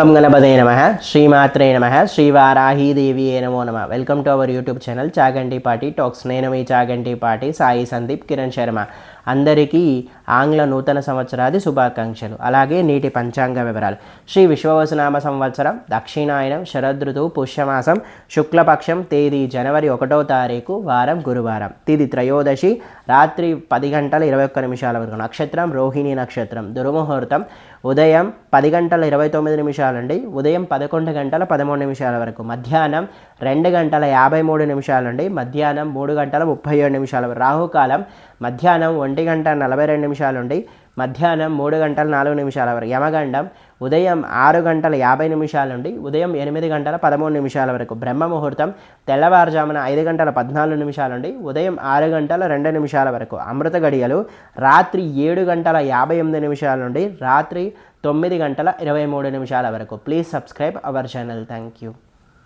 ఓం గణపతే నమః శ్రీమాత్రే నమః శ్రీవారాహీదేవియే నమో నమః. Welcome to our YouTube channel Chaganti పాటి టాక్స్. నేను మీ చాగంటి పాటి సాయి సందీప్ కిరణ్ శర్మ. అందరికీ ఆంగ్ల నూతన సంవత్సరాది శుభాకాంక్షలు. అలాగే నేటి పంచాంగ వివరాలు. శ్రీ విశ్వవసునామ సంవత్సరం దక్షిణాయనం శరదృతువు పుష్యమాసం శుక్లపక్షం తేదీ జనవరి 1వ తారీఖు వారం గురువారం. తిది త్రయోదశి రాత్రి 10 గంటల 21 నిమిషాల వరకు. నక్షత్రం రోహిణి నక్షత్రం. దుర్ముహూర్తం ఉదయం 10 గంటల 29 నిమిషాల నుండి ఉదయం 11 గంటల 13 నిమిషాల వరకు. మధ్యాహ్నం 2 గంటల 53 నిమిషాల నుండి మధ్యాహ్నం 3 గంటల 37 నిమిషాల వరకు. రాహుకాలం మధ్యాహ్నం 1 గంట 42 నిమిషాల నుండి మధ్యాహ్నం 3 గంటల 4 నిమిషాల వరకు. యమగండం ఉదయం 6 గంటల 50 నిమిషాల నుండి ఉదయం 8 గంటల 13 నిమిషాల వరకు. బ్రహ్మ ముహూర్తం తెల్లవారుజామున 5 గంటల 14 నిమిషాల నుండి ఉదయం 6 గంటల 2 నిమిషాల వరకు. అమృత గడియలు రాత్రి 7 గంటల 58 నిమిషాల నుండి రాత్రి 9 గంటల 23 నిమిషాల వరకు. Please subscribe our channel. Thank you.